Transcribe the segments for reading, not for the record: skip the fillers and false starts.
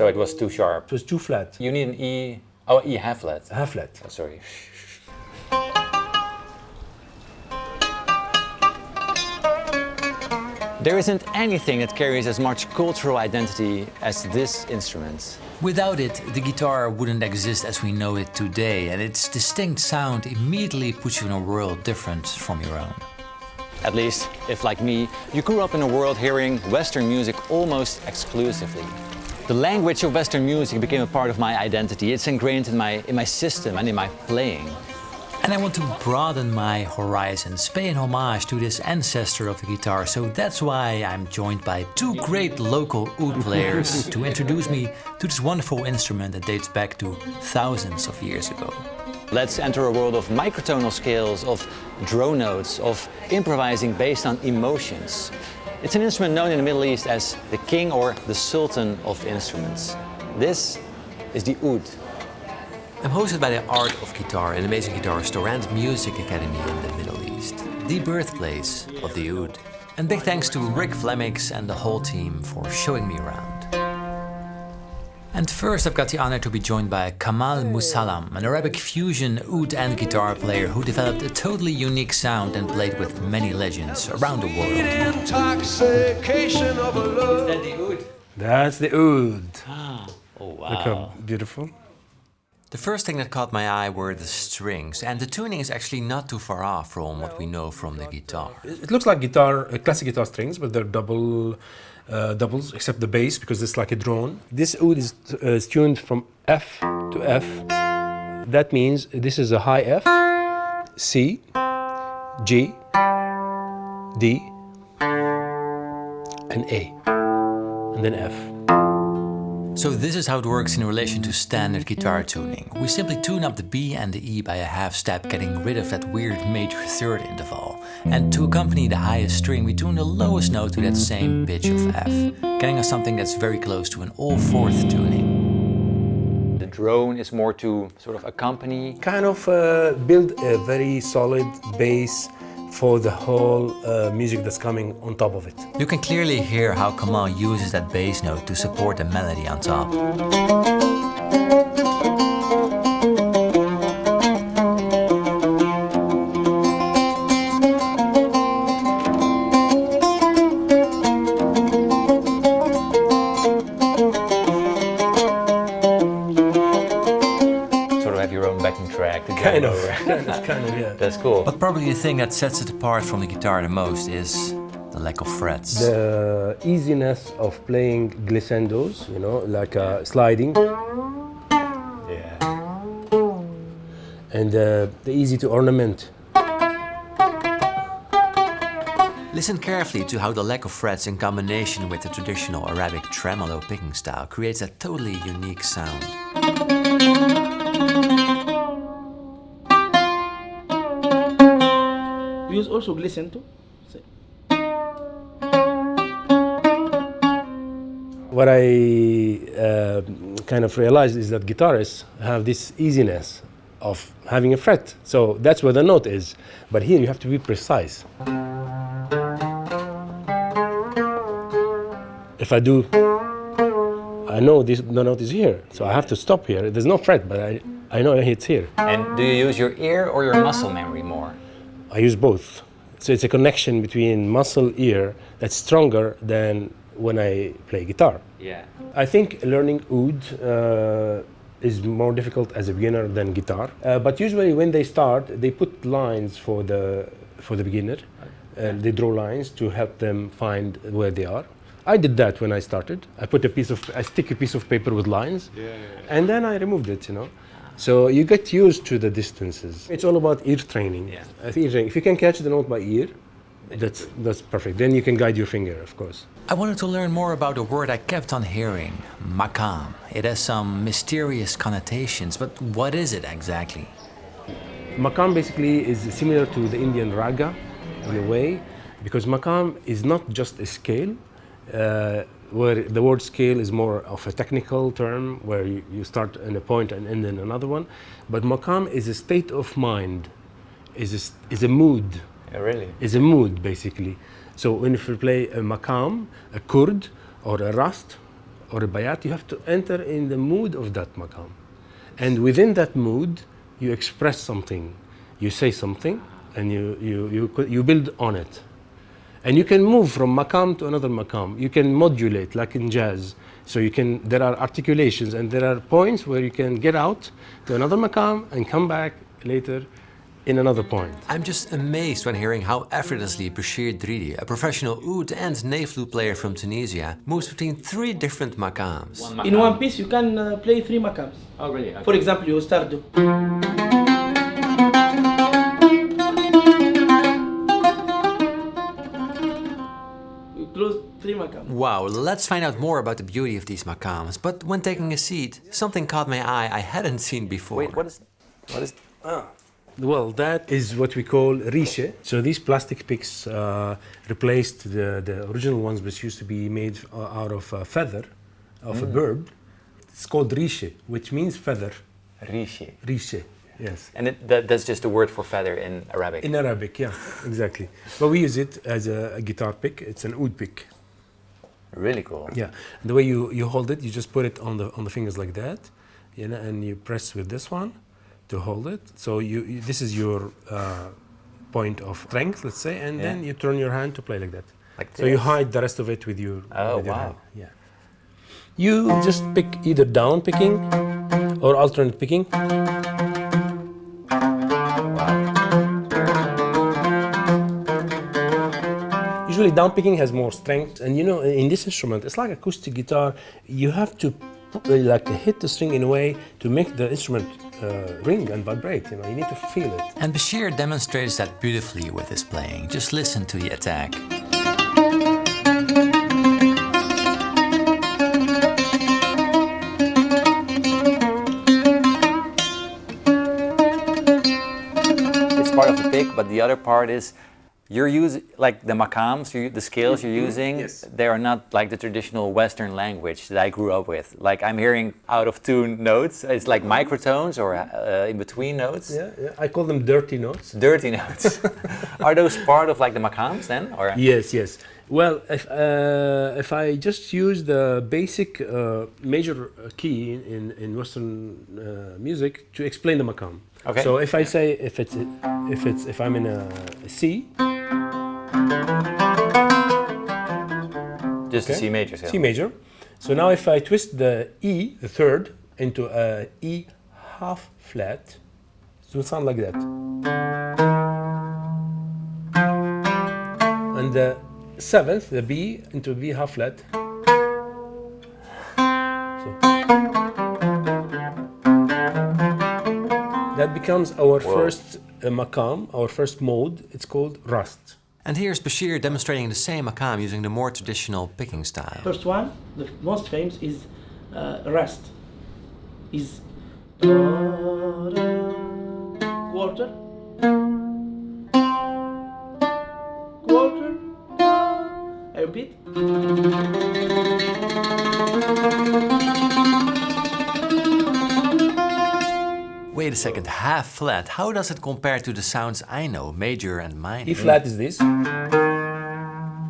So it was too sharp. It was too flat. You need an E. Oh, E half flat. Half flat. Oh, sorry. There isn't anything that carries as much cultural identity as this instrument. Without it, the guitar wouldn't exist as we know it today, and its distinct sound immediately puts you in a world different from your own. At least, if like me, you grew up in a world hearing Western music almost exclusively. The language of Western music became a part of my identity. It's ingrained in my system and in my playing. And I want to broaden my horizons, pay an homage to this ancestor of the guitar, so that's why I'm joined by two great local oud players to introduce me to this wonderful instrument that dates back to thousands of years ago. Let's enter a world of microtonal scales, of drone notes, of improvising based on emotions. It's an instrument known in the Middle East as the king or the sultan of instruments. This is the oud. I'm hosted by the Art of Guitar, an amazing guitar store and music academy in the Middle East, the birthplace of the oud. And big thanks to Rick Flemmix and the whole team for showing me around. And first I've got the honor to be joined by Kamal Musallam, an Arabic fusion oud and guitar player who developed a totally unique sound and played with many legends around the world. Is that the oud? That's the oud. Ah, oh wow. Look how beautiful. The first thing that caught my eye were the strings, and the tuning is actually not too far off from what we know from the guitar. It looks like guitar, classic guitar strings, but they're doubles, except the bass, because it's like a drone. This oud is tuned from F to F. That means this is a high F, C, G, D, and A, and then F. So this is how it works in relation to standard guitar tuning. We simply tune up the B and the E by a half step, getting rid of that weird major third interval. And to accompany the highest string, we tune the lowest note to that same pitch of F, getting us something that's very close to an all-fourth tuning. The drone is more to sort of accompany. Kind of build a very solid base for the whole music that's coming on top of it. You can clearly hear how Kamal uses that bass note to support the melody on top. Sort of have your own backing track to Kind go of, over. yeah. That's cool. But probably the thing that sets it apart from the guitar the most is the lack of frets. The easiness of playing glissandos, you know, like sliding, Yeah. and the easy to ornament. Listen carefully to how the lack of frets in combination with the traditional Arabic tremolo picking style creates a totally unique sound. We use also glisten too. What I kind of realized is that guitarists have this easiness of having a fret. So that's where the note is. But here you have to be precise. If I do, I know the note is here. So I have to stop here. There's no fret, but I know it's here. And do you use your ear or your muscle memory more? I use both. So it's a connection between muscle ear that's stronger than when I play guitar. Yeah. I think learning oud is more difficult as a beginner than guitar. But usually when they start, they put lines for the beginner. They draw lines to help them find where they are. I did that when I started. I stick a piece of paper with lines, and then I removed it, you know. So you get used to the distances. It's all about ear training. Yeah. If you can catch the note by ear, that's perfect. Then you can guide your finger, of course. I wanted to learn more about a word I kept on hearing, maqam. It has some mysterious connotations, but what is it exactly? Maqam basically is similar to the Indian raga in a way, because maqam is not just a scale, where the word scale is more of a technical term, where you start in a point and end in another one. But maqam is a state of mind, is a mood. Yeah, really? Is a mood, basically. So when if you play a maqam, a kurd, or a rast, or a bayat, you have to enter in the mood of that maqam. And within that mood, you express something, you say something, and you build on it. And you can move from maqam to another maqam. You can modulate, like in jazz. So there are articulations, and there are points where you can get out to another maqam and come back later in another point. I'm just amazed when hearing how effortlessly Beshir Dridi, a professional oud and ney-flute player from Tunisia, moves between 3 different maqams. In one piece, you can play 3 maqams. Oh, really? Okay. For example, you start to... You close 3 maqams. Wow, let's find out more about the beauty of these maqams. But when taking a seat, something caught my eye I hadn't seen before. Wait, what is? Well, that is what we call risha. So these plastic picks replaced the original ones, which used to be made out of a feather of a bird. It's called risha, which means feather. Risha. Risha, yes. And that's just a word for feather in Arabic. In Arabic, yeah, exactly. But we use it as a guitar pick. It's an oud pick. Really cool. Yeah, and the way you hold it, you just put it on the fingers like that, you know, and you press with this one to hold it. So this is your point of strength, let's say, and then you turn your hand to play like that. Like so you this? hide the rest of it with your with your wow. hand. Yeah. You just pick either down picking or alternate picking. Usually down picking has more strength, and you know, in this instrument, it's like acoustic guitar. You have to like hit the string in a way to make the instrument ring and vibrate. You know, you need to feel it. And Beshir demonstrates that beautifully with his playing. Just listen to the attack. It's part of the pick, but the other part is you're using, like the maqams, the scales you're using, yes. They are not like the traditional Western language that I grew up with. Like I'm hearing out of tune notes. It's like microtones or in between notes. Yeah, yeah. I call them dirty notes. Dirty notes. Are those part of like the maqams then? Or? Yes, yes. Well, if I just use the basic major key in Western music to explain the maqam. Okay. So if I say if I'm in a C. Just a C major scale. C major. So now if I twist the E, the third, into a E half flat, it will sound like that. And the seventh, the B, into a B half flat. So that becomes our first maqam, our first mode. It's called rast. And here's Beshir demonstrating the same maqam using the more traditional picking style. First one, the most famous is rest. Is quarter, quarter. I repeat. Wait a second, half flat. How does it compare to the sounds I know, major and minor? E flat is this,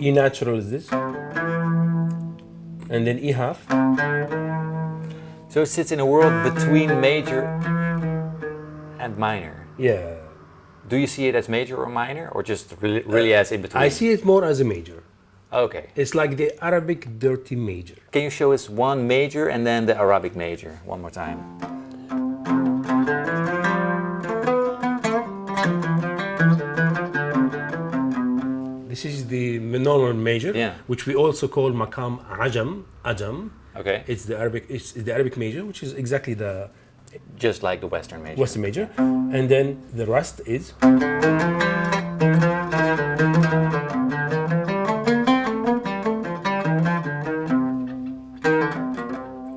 E natural is this, and then E half. So it sits in a world between major and minor. Yeah. Do you see it as major or minor, or just really as in between? I see it more as a major. Okay. It's like the Arabic dirty major. Can you show us one major and then the Arabic major one more time? This is the normal major, which we also call maqam ajam. Okay. It's the Arabic major, which is exactly the just like the Western major. Western major, and then the rest is.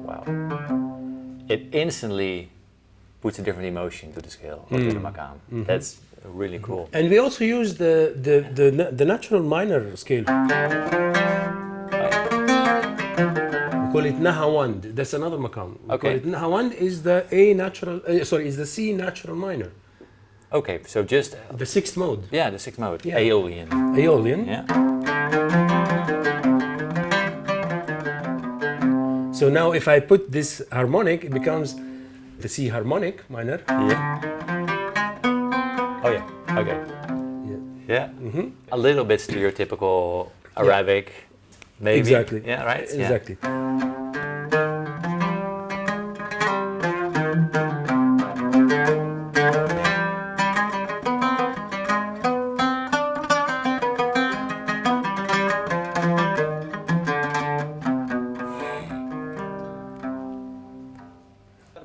Wow. It instantly puts a different emotion to the scale or to the maqam. That's really cool. And we also use the natural minor scale. We call it nahawand. That's another maqam. We call it nahawand is the A natural. Is the C natural minor. Okay, so just the sixth mode. Yeah, the sixth mode. Yeah. Aeolian. Aeolian. Yeah. So now if I put this harmonic, it becomes the C harmonic minor. Yeah. Oh yeah. Okay. Yeah. Yeah. A little bit stereotypical Arabic, maybe. Exactly. Yeah. Right. Exactly.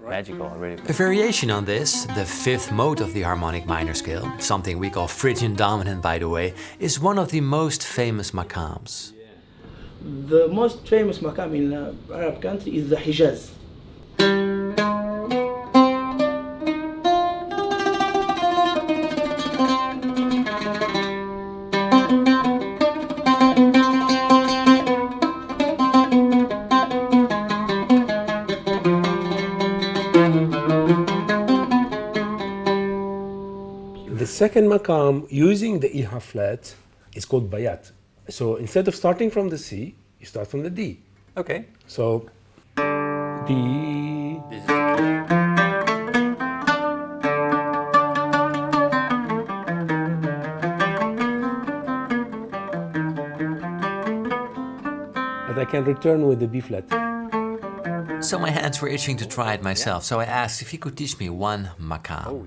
Magical, really. A variation on this, the fifth mode of the harmonic minor scale, something we call Phrygian dominant by the way, is one of the most famous maqams. The most famous maqam in Arab country is the Hijaz. The second maqam using the E half flat is called bayat. So instead of starting from the C, you start from the D. Okay. So D. But I can return with the B flat. So my hands were itching to try it myself, so I asked if he could teach me one maqam on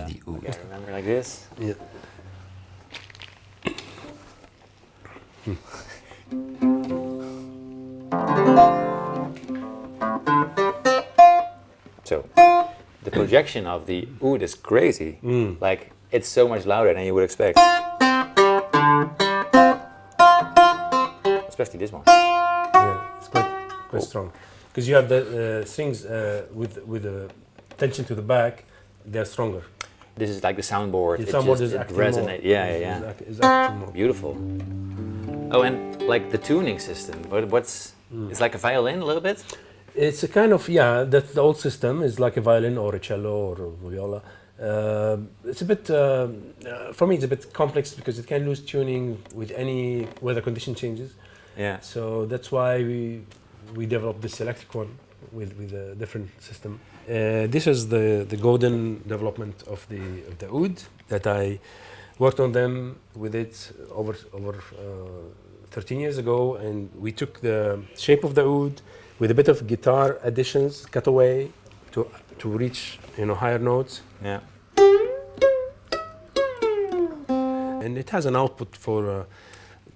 the oud. Okay, remember like this. Yeah. So, the projection of the oud is crazy. Like, it's so much louder than you would expect. Especially this one. Yeah, it's quite strong. Because you have the strings with the tension to the back, they're stronger. This is like the soundboard. The It soundboard just is it acting resonates. more. Yeah. It's acting more. Beautiful. Oh, and like the tuning system. What's it's like a violin a little bit. It's a kind of, yeah, that's the old system. It's like a violin or a cello or a viola. It's a bit, for me, it's a bit complex because it can lose tuning with any weather condition changes. Yeah. So that's why we developed this electric one with a different system. This is the golden development of the oud that I worked on them with it over 13 years ago, and we took the shape of the oud with a bit of guitar additions, cutaway to reach higher notes. Yeah. And it has an output for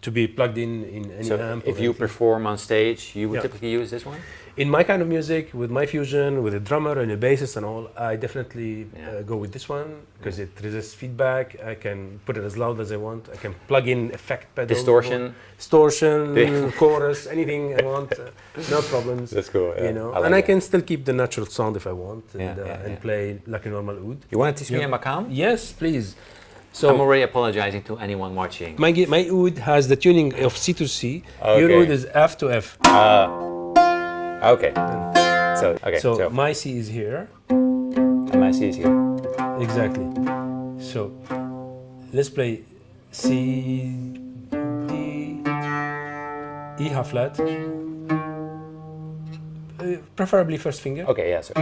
to be plugged in any So amp. if or you anything. perform on stage, you would Yeah. typically use this one. In my kind of music, with my fusion, with a drummer and a bassist and all, I definitely go with this one because it resists feedback. I can put it as loud as I want. I can plug in effect pedals. Distortion, chorus, anything I want. No problems. That's cool. Yeah. I like and I that. can still keep the natural sound if I want and, Yeah. and play like a normal oud. You want to teach me Yeah. a maqam? Yes, please. I'm So already apologizing to anyone watching. my oud has the tuning of C to C. Okay. Your oud is F to F. Okay. So my C is here. and my C is here. Exactly. So let's play C, D, E half flat. Preferably first finger. Okay, yeah. So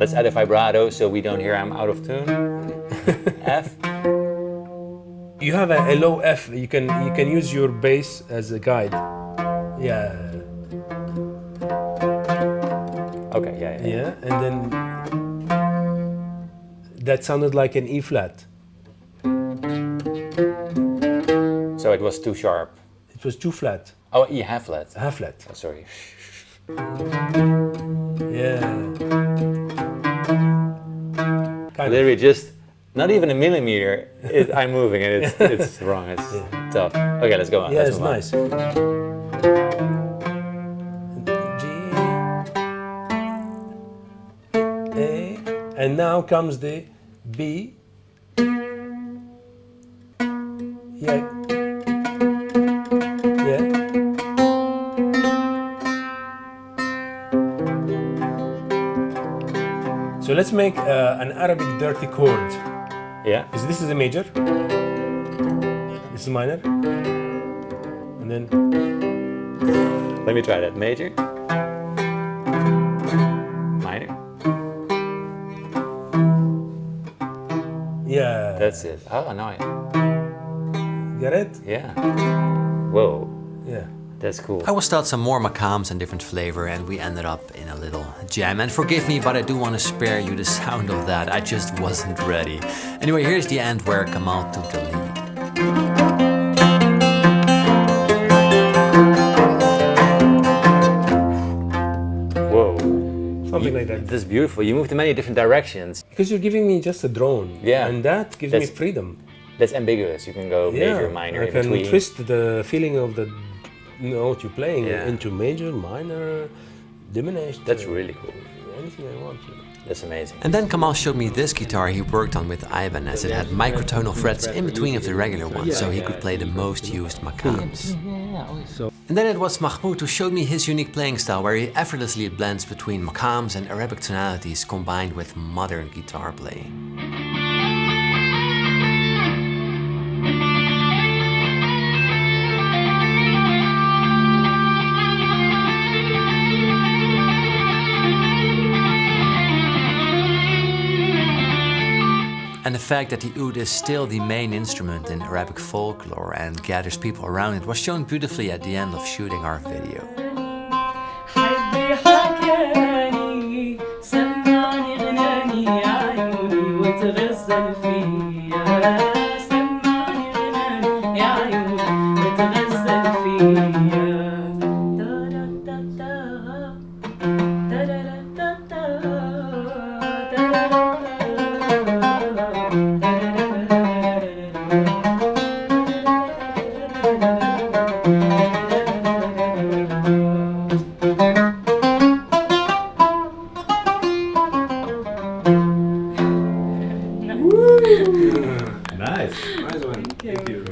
let's add a vibrato so we don't hear I'm out of tune. F. You have a low F. You can use your bass as a guide. Yeah. Okay, yeah. Yeah, and then that sounded like an E flat. So it was too sharp. It was too flat. Oh, E half flat. Half flat. Oh, sorry. Yeah. Kind of. Literally just not even a millimeter. I'm moving and it's wrong. It's tough. Okay, let's go on. Yeah, Let's it's move on. nice. G, A, and now comes the B. Yeah. Yeah. So let's make an Arabic dirty chord. Yeah. This is a major. This is minor. And then Let me try that. Major. That's it. Oh, nice. Get it? Yeah. Whoa. Yeah. That's cool. I was taught some more maqams and different flavor, and we ended up in a little jam. And forgive me, but I do want to spare you the sound of that. I just wasn't ready. Anyway, here's the end where Kamal took the lead. Whoa. Something like that. That's beautiful. You moved in many different directions. Because you're giving me just a drone. Yeah. And that gives me That's- freedom. That's ambiguous. You can go major, minor, I in can between. twist the feeling of the note you're playing Yeah. into major, minor, diminished. That's really cool. Anything I want. That's amazing. And then Kamal showed me this guitar he worked on with Ivan, as it had microtonal frets in between of the regular ones, so he could play the most used maqams. And then it was Mahmoud who showed me his unique playing style, where he effortlessly blends between maqams and Arabic tonalities combined with modern guitar playing. And the fact that the oud is still the main instrument in Arabic folklore and gathers people around it was shown beautifully at the end of shooting our video. Nice. Nice one. Thank you.